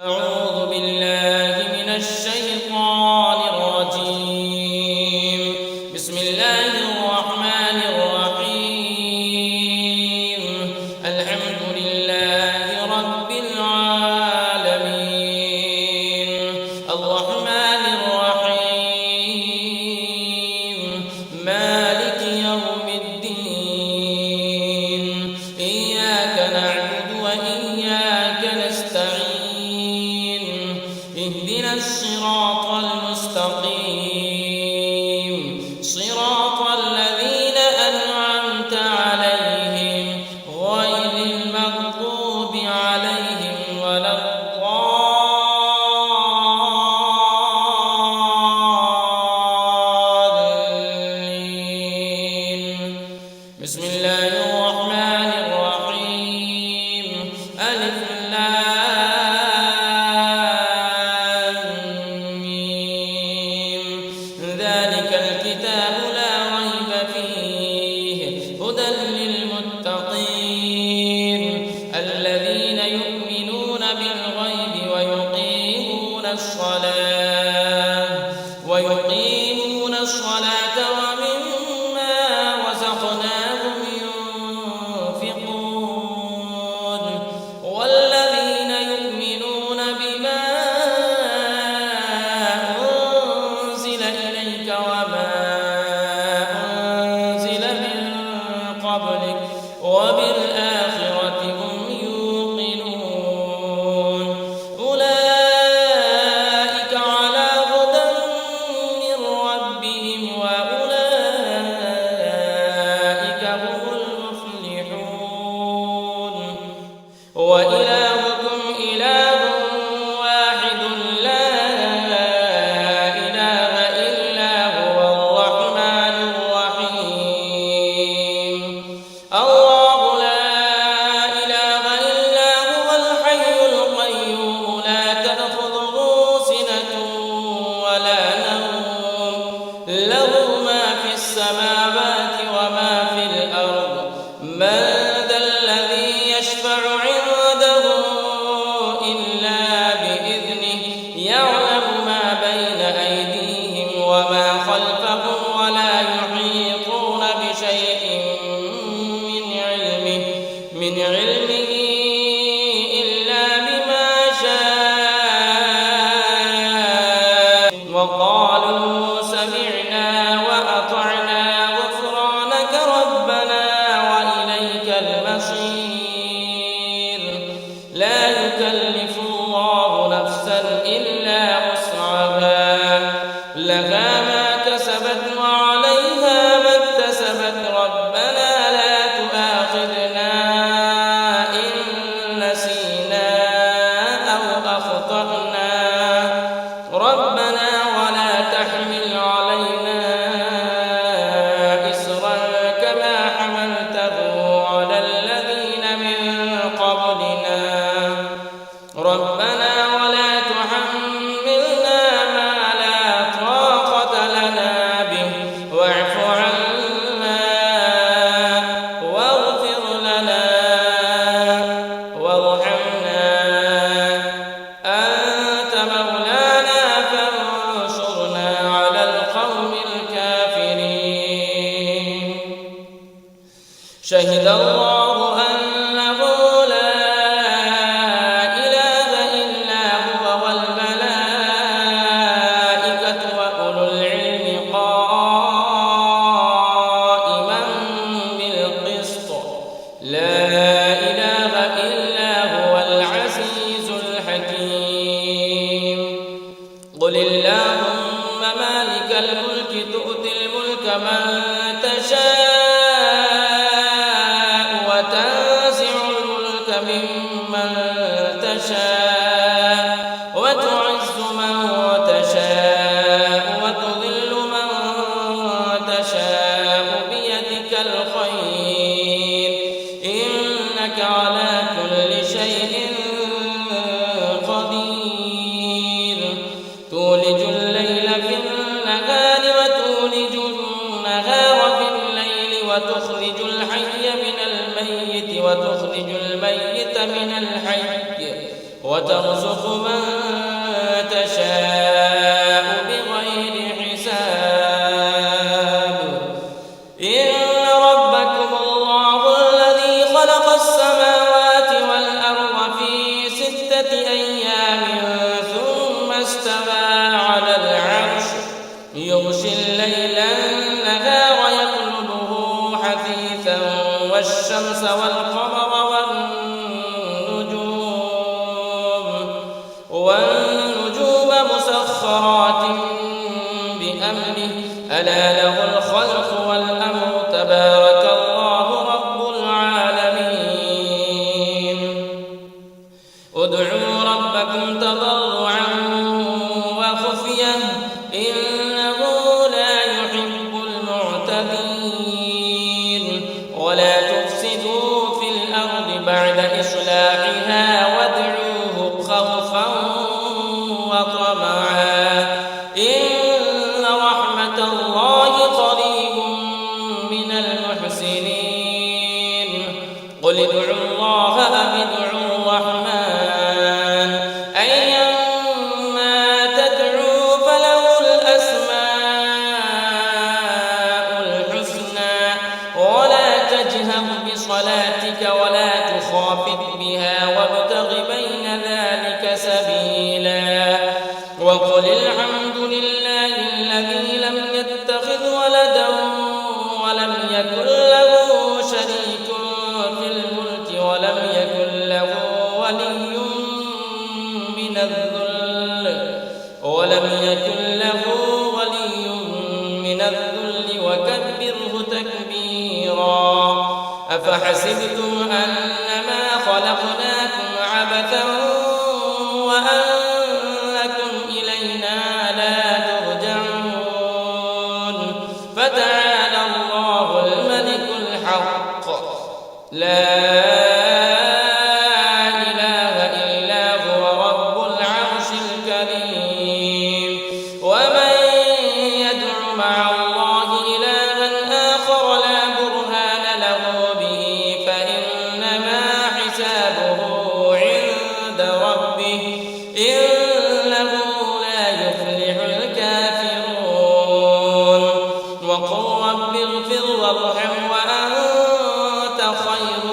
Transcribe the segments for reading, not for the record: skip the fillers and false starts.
أعوذ بالله من الشيطان الرجيم. بسم الله الرحمن الرحيم. الحمد لله رب العالمين الرحمن الرحيم مالك يوم الدين إياك نعبد وإياك نستعين اهدنا الصراط المستقيم صراط الذين أنعمت عليهم غير المغضوب عليهم ولا الضالين. بسم الله الرحمن الرحيم ألف ذلك الكتاب لا ريب فيه هدى للمتقين الذين يؤمنون بالغيب ويقيمون الصلاة ومما رزقناهم ينفقون والذين يؤمنون بما أنزل إليك وما أنزل من قبلك وبالآخرة هم يوقنون أولئك على هدى من ربهم وأولئك هم المفلحون. وإلهكم إله واحد لا إله إلا هو الرحمن الرحيم. الله لا إله إلا هو الحي القيوم لا تأخذه سنة ولا نوم له ما في السماوات وما في الأرض من ذا الذي يشفع عنده إلا بإذنه يعلم ما بين أيديهم وما خلفهم ولا يحيطون بشيء من علمه إلا بما شاء وقالوا سمعنا وأطعنا غفرانك ربنا وإليك المصير. لا يكلف الله نفسا إلا وسعها لها ما كسبت وعليها ما اكتسبت ربنا لا تؤاخذنا إن نسينا أو أخطأنا ربنا ولا تحمل علينا إصرا كما حملته على الذين من قبلنا ربنا ولا تحملنا ما لا طاقة لنا به واعف عنا واغفر لنا وارحمنا أنت مولانا فانصرنا على القوم الكافرين. شهد الله أنه لا إله إلا هو والملائكة وأولو العلم قائما بالقسط لا إله إلا هو العزيز الحكيم. قل اللهم مالك الملك تؤتي الملك من تشاء وتنزع الملك ممن تشاء وتعز من تشاء وتذل من تشاء بيدك الخير إنك على كل شيء قدير. تولج الليل في النهار وتولج النهار في الليل وتخرج الحي من الميت وتخرج الميت من الحي وترزق من تشاء بغير حساب إن ربكم الله الذي خلق السماوات والأرض في 6 أيام ثم استوى على العرش يغشي الليل النهار يطلبه حثيثا والشمس والقمر والنجوم مسخرات بأمره ألا له الخلق والأمر تبارك الله رب العالمين ادعوا ربكم تضرعا وخفية إنه لا يحب المعتدين ولا تفسدوا في الأرض بعد إصلاحها وادعوه خوفا وطمعا إن رحمة الله قريب من المحسنين قل ادعوا الله أم ادعوا الرحمن أيما تدعوا فله الأسماء الحسنى ولا تجهر بصلاتك ولا تخافت بها وابتغ بين ذلك سبيلا وقل الحمد لله الذي لم يتخذ ولدا ولم يكن له شريك في الملك ولم يكن له ولي من الذل وكبره تكبيرا أفحسبتم أنما خلقناكم عبثا وأنكم إلينا لا ترجعون فتعالى الله الملك الحق لا إله إلا هو رب العرش الكريم ومن يدع مع الله إلها آخر لا برهان له به فإنما حسابه عند ربه إنه لا يفلح الكافرون وقل رب اغفر وارحم وأنت خير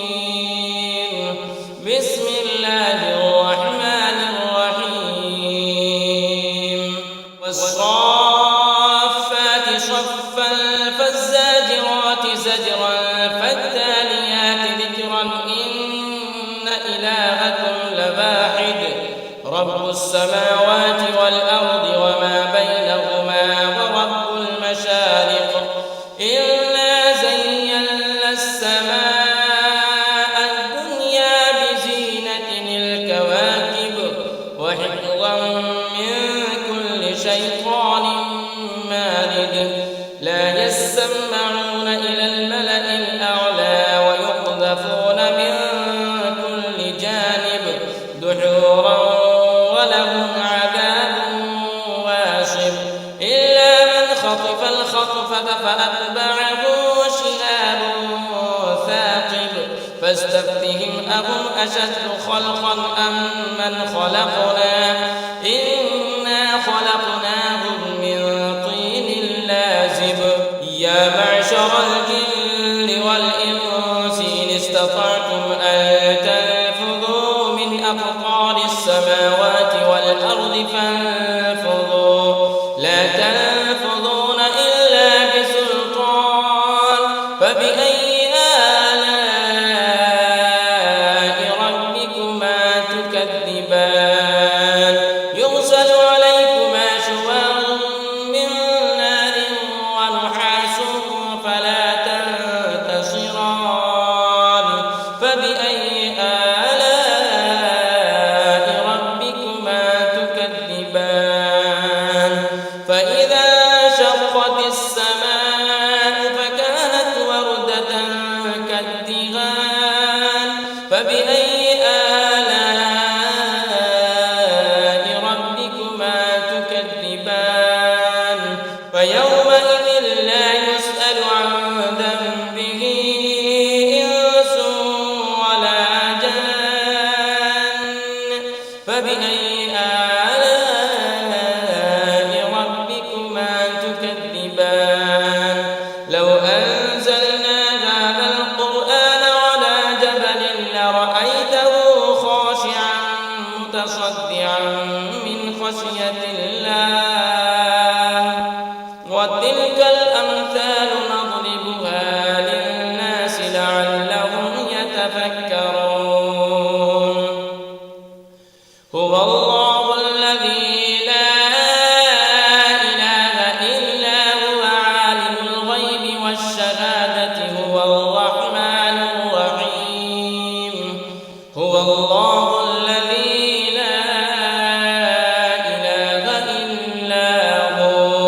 الراحمين بسم الله الرحمن الرحيم والصافات صفا فالزاجرات زجرا فالتاليات ذكرا إن إلهكم لواحد رب السماوات والأرض وما بينهما ورب المشارق إنا زينا السماء الدنيا بزينة الكواكب وحفظا من كل شيطان مارد لا يسمعون إلى الملأ الأعلى ويقذفون من كل جانب دحورا ولهم عذاب واصب إلا من خطف الخطفة فأتبعه شهاب ثاقب فاستفتهم أهم أشد خلقا أم من خلقنا إنا خلقناهم من طين لازب يا معشر الجن والإنس إن استطعتم أن تنفذوا من أقطار السماوات والأرض فانفذوا لا تنفذون إلا بسلطان فبأي آلاء ربكما تكذبان يرسل عليكما شواظ من نار ونحاس فلا تنتصران فبأي آلاء ربكما تكذبان فإذا شقت السماء فكانت وردة كالدهان فبأي آلاء فبأي آلاء ربكما تكذبان لو أنزلنا هذا القرآن على جبل لرأيته خاشعا متصدعا من خشية الله وتلك الأمثال نضربها للناس لعلهم يتفكرون هو الله الذي لا إله إلا هو عالم الغيب والشهادة هو الرحمن الرحيم هو الله الذي لا إله إلا هو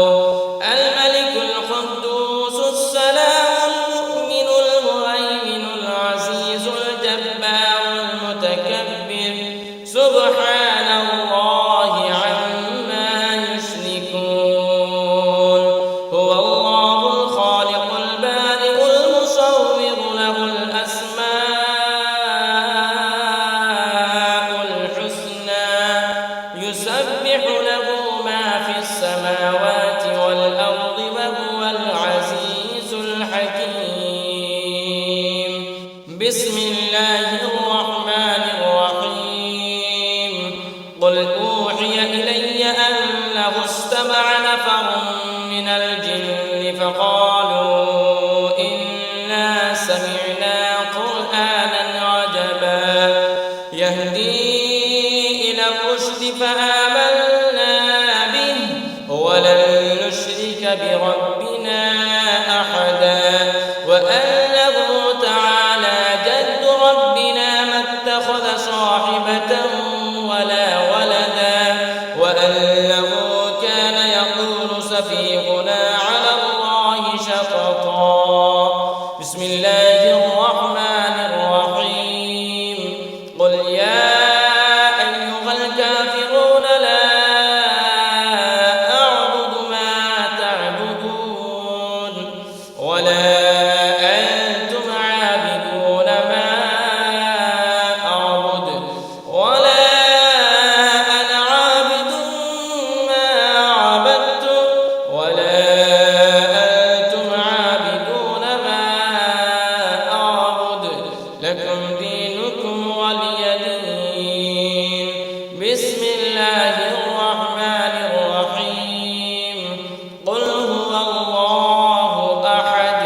الملك القدوس السلام المؤمن المهيمن العزيز الجبار المتكبر سبحان الله عما يشركون هو الله الخالق البارئ المصور له الأسماء الحسنى يسبح له ما في السماوات والأرض وهو العزيز الحكيم بسم الله الرحمن الرحيم قل أوحي إلي أنه استمع نفر من الجن فقالوا إنا سمعنا قرآنا عجبا يهدي إلى الرشد فآمنا به ولن نشرك بربنا أحدا وأنه تعالى جد ربنا ما اتخذ صاحبة ولا ولدا وأنه كان يقول سفيهنا على الله شططا بسم الله الرحمن الرحيم قل يا أيها الكافرون لا أعبد ما تعبدون ولا أنتم عابدون ما أعبد ولا أنا عابد ما عبدتم ولا أنتم عابدون ما أعبد لكم دينكم ولي دين بسم الله الرحمن الرحيم قل هو الله أحد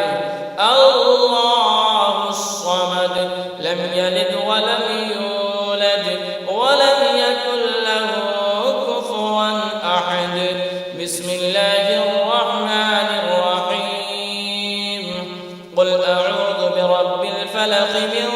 الله الصمد لم يلد ولم يولد ولم يكن له كفوا أحد بسم الله الرحمن الرحيم قل أعوذ برب الفلق من